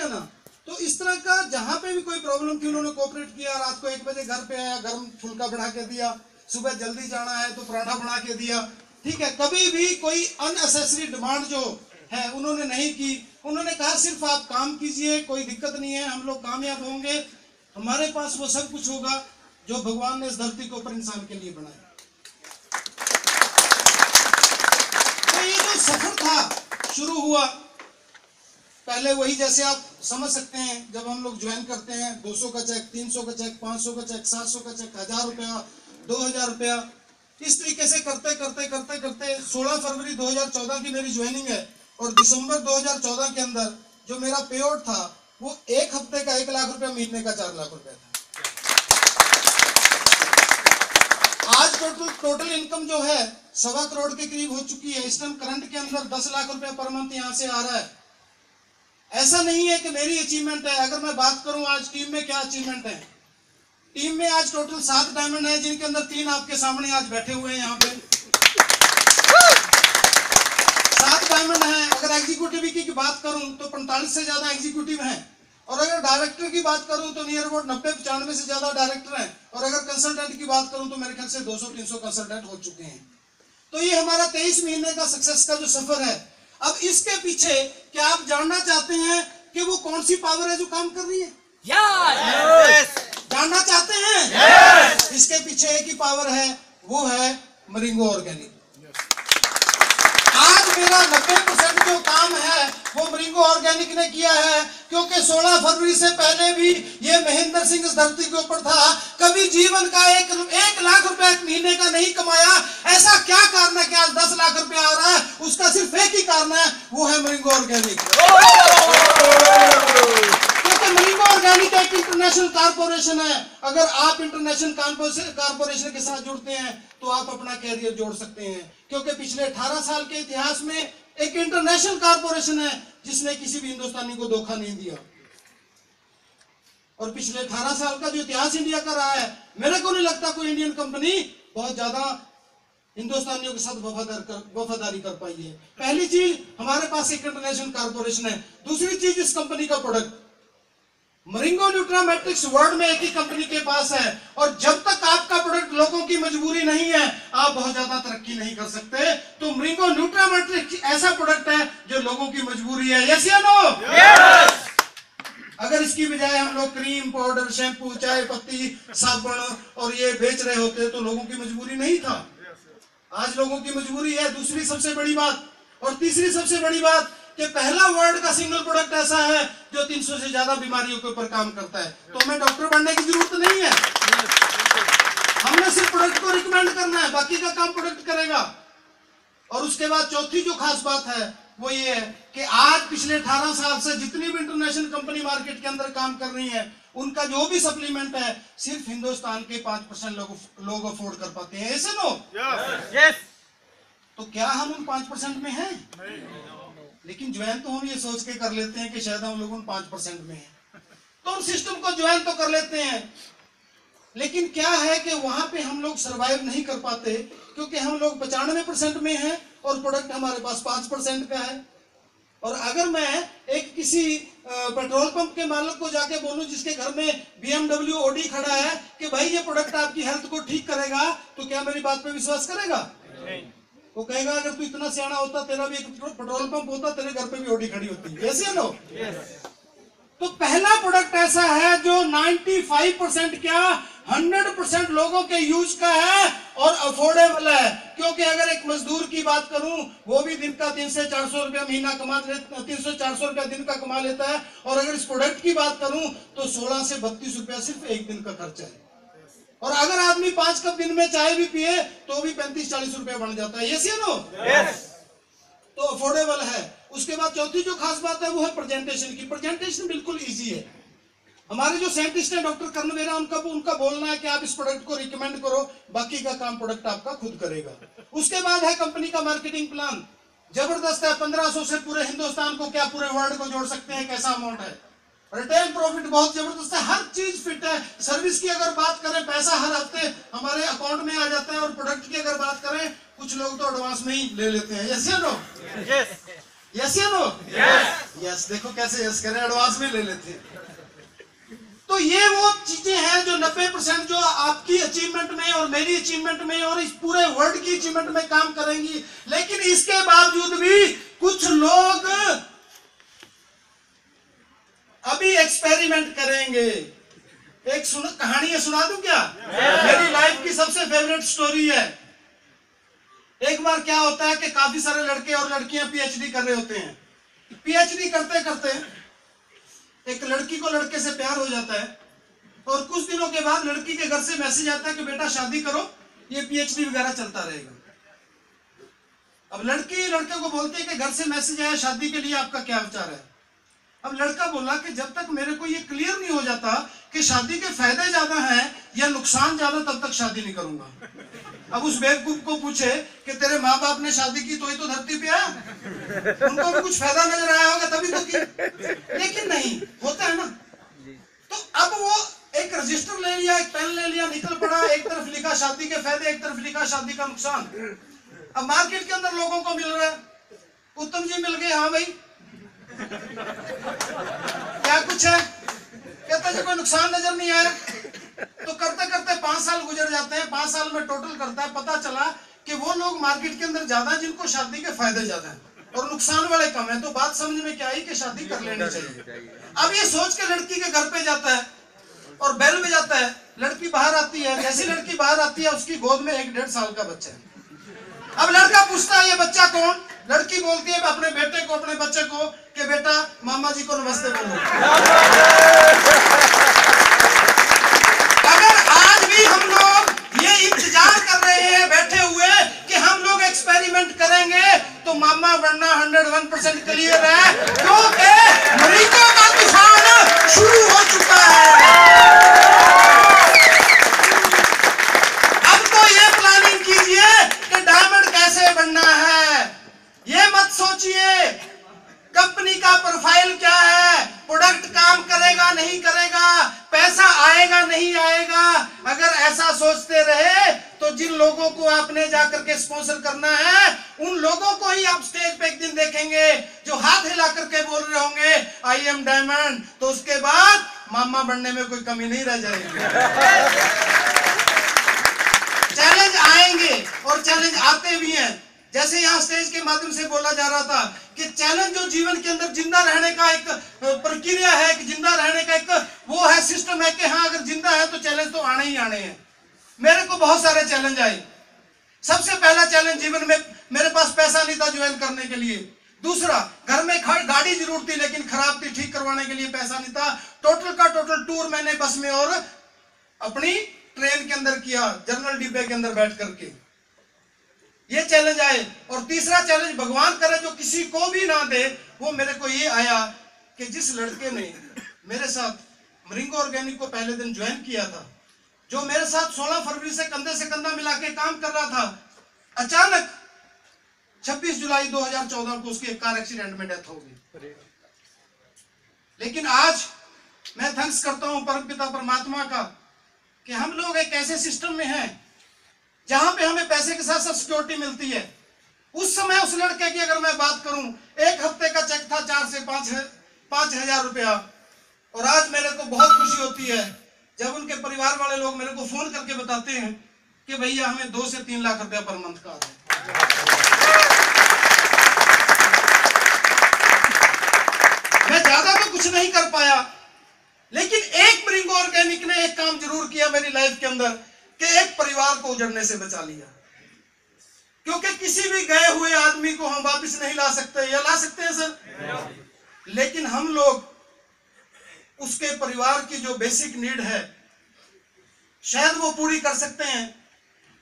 है ना। तो इस तरह का जहां पे भी कोई प्रॉब्लम थी उन्होंने कोऑपरेट किया। रात को 1 बजे घर पे आया, गर्म फुल्का बना के दिया, सुबह जल्दी जाना है तो पराठा बना के दिया, ठीक है। कभी भी कोई अननेसेसरी डिमांड जो है उन्होंने नहीं की। उन्होंने कहा सिर्फ आप काम कीजिए, कोई दिक्कत नहीं है, हम लोग कामयाब होंगे, हमारे पास वो सब कुछ होगा जो भगवान ने इस धरती के ऊपर इंसान के लिए बनाया। तो ये जो सफर था शुरू हुआ, पहले वही जैसे आप समझ सकते हैं, जब हम लोग ज्वाइन करते हैं 200 का चेक, 300 का चेक, 500 का चेक, 700 का चेक, 1000 रुपया, 2000 रुपया, इस तरीके से करते करते करते करते 16 फरवरी 2014 की मेरी ज्वाइनिंग है और दिसंबर 2014 के अंदर जो मेरा पे आउट था वो एक हफ्ते का 1 लाख रुपया, महीने का 4 लाख रुपया था। आज टोटल इनकम जो है 1.25 करोड़ के करीब हो चुकी है। इस टाइम करंट के अंदर 10 लाख रुपया पर मंथ यहाँ से आ रहा है। ऐसा नहीं है कि मेरी अचीवमेंट है। अगर मैं बात करूं आज टीम में क्या अचीवमेंट है, टीम में आज टोटल 7 डायमंड है, जिनके अंदर 3 आपके सामने आज बैठे हुए हैं यहाँ पे। 7 डायमंड है। अगर एग्जीक्यूटिव की बात करूं तो 45 से ज्यादा एग्जीक्यूटिव हैं, और अगर डायरेक्टर की बात करूं तो नियर अबाउट 90-95 से ज्यादा डायरेक्टर हैं, और अगर कंसल्टेंट की बात करूं तो मेरे ख्याल से 200-300 कंसल्टेंट हो चुके हैं। तो ये हमारा 23 महीने का सक्सेस का जो सफर है। अब इसके पीछे क्या आप जानना चाहते हैं कि वो कौन सी पावर है जो काम कर रही है? yes! जानना चाहते हैं? yes! इसके पीछे एक ही पावर है, वो है मरिंगो ऑर्गेनिक। आज मेरा 90% जो काम है वो मरिंगो ऑर्गेनिक ने किया है, क्योंकि 16 फरवरी से पहले भी ये महेंद्र सिंह इस धरती के ऊपर था, कभी जीवन का 1 लाख रुपया एक महीने का नहीं कमाया। ऐसा क्या कारण है कि आज 10 लाख रुपया आ रहा है? उसका सिर्फ एक ही कारण है, वो है मरिंगो ऑर्गेनिक। क्योंकि मरिंगो ऑर्गेनिक एक इंटरनेशनल कारपोरेशन है। अगर आप इंटरनेशनल कारपोरेशन के साथ जुड़ते हैं तो आप अपना कैरियर जोड़ सकते हैं, क्योंकि पिछले 18 साल के इतिहास में एक इंटरनेशनल कारपोरेशन है जिसने किसी भी हिंदुस्तानी को धोखा नहीं दिया। और पिछले 18 साल का जो इतिहास इंडिया का रहा है, मेरे को नहीं लगता कोई इंडियन कंपनी बहुत ज्यादा हिंदुस्तानियों के साथ वफादारी कर पाई है। पहली चीज, हमारे पास एक इंटरनेशनल कारपोरेशन है। दूसरी चीज, इस कंपनी का प्रोडक्ट मरिंगो न्यूट्रामेट्रिक्स वर्ल्ड में एक ही कंपनी के पास है, और जब तक आपका प्रोडक्ट लोगों की मजबूरी नहीं है आप बहुत ज्यादा तरक्की नहीं कर सकते। तो मरिंगो न्यूट्रामेट्रिक्स ऐसा प्रोडक्ट है जो लोगों की मजबूरी है। यस या नो? yes! अगर इसकी बजाय हम लोग क्रीम, पाउडर, शैम्पू, चाय पत्ती, साबुन और ये बेच रहे होते तो लोगों की मजबूरी नहीं था। आज लोगों की मजबूरी है। दूसरी सबसे बड़ी बात, और तीसरी सबसे बड़ी बात, कि पहला वर्ल्ड का सिंगल प्रोडक्ट ऐसा है जो 300 से ज्यादा बीमारियों के ऊपर काम करता है। तो हमें डॉक्टर बनने की जरूरत नहीं है, हमने सिर्फ प्रोडक्ट को रिकमेंड करना है, बाकी का काम प्रोडक्ट करेगा। और उसके बाद चौथी जो खास बात है वो ये है कि आज पिछले 18 साल से जितनी भी इंटरनेशनल कंपनी मार्केट के अंदर काम कर रही है, उनका जो भी सप्लीमेंट है सिर्फ हिंदुस्तान के 5% लोग अफोर्ड कर पाते हैं। ऐसे नो? yes! तो क्या हम उन 5% में हैं? लेकिन ज्वाइन तो हम ये सोच के कर लेते हैं कि शायद हम लोग उन 5% में हैं, तो उन सिस्टम को ज्वाइन तो कर लेते हैं। लेकिन क्या है कि वहां पे हम लोग सरवाइव नहीं कर पाते, क्योंकि हम लोग 95% में हैं और प्रोडक्ट हमारे पास 5% का है। और अगर मैं एक किसी पेट्रोल पंप के मालिक को जाके बोलूं जिसके घर में BMW OD खड़ा है कि भाई ये प्रोडक्ट आपकी हेल्थ को ठीक करेगा, तो क्या मेरी बात पे विश्वास करेगा? नहीं। वो कहेगा अगर तू इतना सियाना होता, तेरा भी एक पेट्रोल पंप होता, तेरे घर पे भी OD खड़ी होती। ऐसे लो? तो पहला प्रोडक्ट ऐसा है जो 95% क्या 100% लोगों के यूज का है और अफोर्डेबल है। क्योंकि अगर एक मजदूर की बात करूं, वो भी दिन का 300 से 400 रुपया महीना कमा 300-400 रुपया दिन का कमा लेता है, और अगर इस प्रोडक्ट की बात करूं तो 16 से 32 रुपया सिर्फ एक दिन का खर्चा है। और अगर आदमी 5 कप दिन में चाय भी पिए तो भी 35-40 रुपया बन जाता है। यस या नो? तो अफोर्डेबल है। उसके बाद चौथी जो खास बात है वो है प्रेजेंटेशन की। प्रेजेंटेशन बिल्कुल इजी है। हमारे जो साइंटिस्ट हैं डॉक्टर कर्णवेरा, उनका बोलना है कि आप इस प्रोडक्ट को रिकमेंड करो, बाकी का काम प्रोडक्ट आपका खुद करेगा। उसके बाद है कंपनी का मार्केटिंग प्लान, जबरदस्त है। 1500 से पूरे हिंदुस्तान को क्या पूरे वर्ल्ड को जोड़ सकते हैं, कैसा अमाउंट है। रिटेल प्रॉफिट बहुत जबरदस्त है, हर चीज फिट है। सर्विस की अगर बात करें, पैसा हर हफ्ते हमारे अकाउंट में आ जाता है। और प्रोडक्ट की अगर बात करें, कुछ लोग तो एडवांस में ही ले लेते हैं। यस या नो? yes! यस या नो? yes! यस, देखो कैसे यस करें, एडवांस में ले लेते हैं। तो ये वो चीजें हैं जो 90% जो आपकी अचीवमेंट में और मेरी अचीवमेंट में और इस पूरे वर्ल्ड की अचीवमेंट में काम करेंगी। लेकिन इसके बावजूद भी कुछ लोग अभी एक्सपेरिमेंट करेंगे। एक कहानी सुना दूं क्या? मेरी लाइफ की सबसे फेवरेट स्टोरी है। एक बार क्या होता है कि काफी सारे लड़के और लड़कियां पीएचडी कर रहे होते हैं। पीएचडी करते करते एक लड़की को लड़के से प्यार हो जाता है और कुछ दिनों के बाद लड़की के घर से मैसेज आता है कि बेटा शादी करो, ये पीएचडी वगैरह चलता रहेगा। अब लड़की लड़के को बोलती है कि घर से मैसेज आया शादी के लिए, आपका क्या विचार है? अब लड़का बोला कि जब तक मेरे को ये क्लियर नहीं हो जाता कि शादी के फायदे ज्यादा हैं या नुकसान ज्यादा, तब तक शादी नहीं करूंगा। अब उस बेवकूफ को पूछे कि तेरे माँ बाप ने शादी की तो ही तो धरती पे आया, उनको भी कुछ फायदा नजर आया होगा तभी तो की, लेकिन नहीं होता है ना। तो अब वो एक रजिस्टर ले लिया, एक पेन ले लिया, निकल पड़ा, एक तरफ लिखा शादी के फायदे, एक तरफ लिखा शादी का नुकसान। अब मार्केट के अंदर लोगों को मिल रहा है, उत्तम जी मिल गए, हाँ भाई क्या कुछ है, कहता जी कोई नुकसान नजर नहीं आया। तो करते करते 5 साल गुजर जाते हैं। 5 साल में टोटल करता है, पता चला कि वो लोग मार्केट के अंदर ज्यादा जिनको शादी के फायदे ज्यादा हैं और नुकसान वाले कम है। तो बात समझ में क्या आई कि शादी कर लेनी चाहिए। अब ये सोच के लड़की के घर पे जाता है और बेल बजाता है, लड़की बाहर आती है। जैसी लड़की बाहर आती है उसकी गोद में 1-1.5 साल का बच्चा है। अब लड़का पूछता है ये बच्चा कौन? लड़की बोलती है अपने बेटे को, अपने बच्चे को कि बेटा मामा जी को नमस्ते बोलो। अगर आज भी हम लोग ये इंतजार कर रहे हैं बैठे हुए कि हम लोग एक्सपेरिमेंट करेंगे तो मामा बनना 101% क्लियर है, क्योंकि मरीजों का तूफान शुरू हो चुका है। अब तो ये प्लानिंग कीजिए कि डायमंड कैसे बनना है। ये मत सोचिए कंपनी का प्रोफाइल क्या है, प्रोडक्ट काम करेगा नहीं करेगा, पैसा आएगा नहीं आएगा। अगर ऐसा सोचते रहे तो जिन लोगों को आपने जाकर के स्पॉन्सर करना है उन लोगों को ही आप स्टेज पे एक दिन देखेंगे जो हाथ हिला करके बोल रहे होंगे आई एम डायमंड। तो उसके बाद मामा बनने में कोई कमी नहीं रह जाएगी। चैलेंज आएंगे और चैलेंज आते भी हैं। जैसे यहाँ स्टेज के माध्यम से बोला जा रहा था कि चैलेंज जो जीवन के अंदर जिंदा रहने का एक प्रक्रिया है, कि जिंदा रहने का एक वो है, सिस्टम है कि हाँ अगर जिंदा है तो चैलेंज तो आने ही आने हैं। मेरे को बहुत सारे चैलेंज आए। सबसे पहला चैलेंज जीवन में मेरे पास पैसा नहीं था ज्वाइन करने के लिए। दूसरा, घर में गाड़ी जरूर थी लेकिन खराब थी, ठीक करवाने के लिए पैसा नहीं था। टोटल का टोटल टूर मैंने बस में और अपनी ट्रेन के अंदर किया, जनरल डिब्बे के अंदर बैठ करके। ये चैलेंज आए। और तीसरा चैलेंज भगवान करे जो किसी को भी ना दे, वो मेरे को ये आया कि जिस लड़के ने मेरे साथ मरिंगो ऑर्गेनिक को पहले दिन ज्वाइन किया था, जो मेरे साथ 16 फरवरी से कंधा मिला के काम कर रहा था, अचानक 26 जुलाई 2014 को उसकी एक कार एक्सीडेंट में डेथ हो गई। लेकिन आज मैं थैंक्स करता हूं परमपिता परमात्मा का कि हम लोग एक ऐसे सिस्टम में हैं जहां पे हमें पैसे के साथ साथ सिक्योरिटी मिलती है। उस समय उस लड़के की अगर मैं बात करूं, 1 हफ्ते का चेक था 4 से 5 हजार रुपया। और आज मेरे को बहुत खुशी होती है जब उनके परिवार वाले लोग मेरे को फोन करके बताते हैं कि भैया हमें 2 से 3 लाख रुपया पर मंथ का है। मैं ज्यादा तो कुछ नहीं कर पाया, लेकिन एक मरिंगो ऑर्गेनिक ने एक काम जरूर किया मेरी लाइफ के अंदर कि एक परिवार को उजड़ने से बचा लिया। क्योंकि किसी भी गए हुए आदमी को हम वापस नहीं ला सकते, या ला सकते हैं सर? लेकिन हम लोग उसके परिवार की जो बेसिक नीड है शायद वो पूरी कर सकते हैं।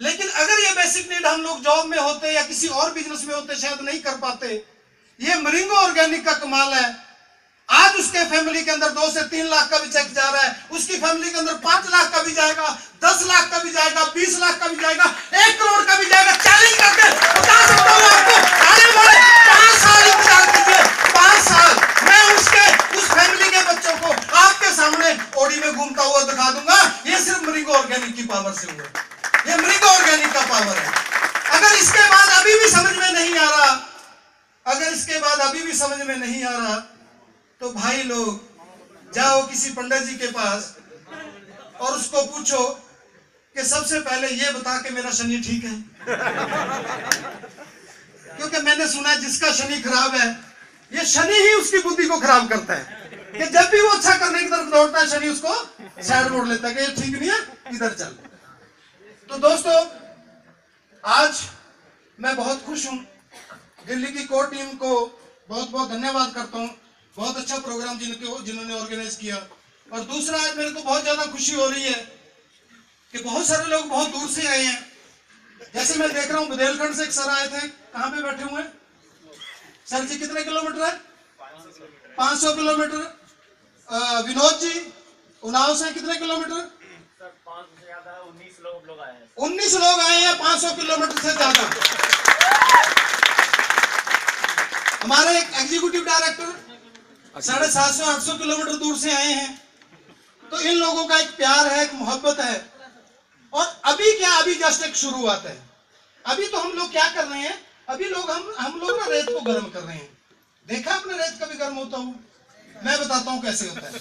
लेकिन अगर ये बेसिक नीड हम लोग जॉब में होते या किसी और बिजनेस में होते शायद नहीं कर पाते। ये मरिंगो ऑर्गेनिक का कमाल है। आज उसके फैमिली के अंदर 2 से 3 लाख का भी चेक जा रहा है, उसकी फैमिली के अंदर 5 लाख का भी जाएगा, 10 लाख का भी जाएगा, 20 लाख का भी जाएगा, 1 करोड़ का भी जाएगा। चैलेंज करके बता सकता हूं आपको, आने वाले 5 साल इंतजार कीजिए। 5 साल मैं उस फैमिली के बच्चों को आपके सामने ओडी में घूमता हुआ दिखा दूंगा। ये सिर्फ मरिंगो ऑर्गेनिक की पावर से हुआ। ये मरिंगो ऑर्गेनिक का पावर है। अगर इसके बाद अभी भी समझ में नहीं आ रहा, तो भाई लोग जाओ किसी पंडित जी के पास और उसको पूछो कि सबसे पहले ये बता के मेरा शनि ठीक है। क्योंकि मैंने सुना है जिसका शनि खराब है, ये शनि ही उसकी बुद्धि को खराब करता है कि जब भी वो अच्छा करने की तरफ दौड़ता है, शनि उसको साइड मोड़ लेता है कि ये ठीक नहीं है, इधर चल। तो दोस्तों, आज मैं बहुत खुश हूं। दिल्ली की कोर टीम को बहुत बहुत धन्यवाद करता हूं। बहुत अच्छा प्रोग्राम जिन्होंने ऑर्गेनाइज किया। और दूसरा, आज मेरे को बहुत ज्यादा खुशी हो रही है कि बहुत सारे लोग बहुत दूर से आए हैं। जैसे मैं देख रहा हूं बुंदेलखंड से एक सर आए थे। कहां पे बैठे हुए हैं सर जी? कितने किलोमीटर है? 500 किलोमीटर। विनोद जी उन्नाव से कितने किलोमीटर? सर 5 से ज्यादा 19 लोग आए हैं। 19 लोग आए हैं 500 किलोमीटर से ज्यादा। हमारे एक एग्जीक्यूटिव डायरेक्टर 750-800 किलोमीटर दूर से आए हैं। तो इन लोगों का एक प्यार है, एक मोहब्बत है। और अभी क्या, अभी जस्ट एक शुरुआत है। अभी तो हम लोग क्या कर रहे हैं, अभी लोग हम लोग ना रेत को गर्म कर रहे हैं। देखा आपने रेत कभी गर्म होता हूँ? मैं बताता हूँ कैसे होता है।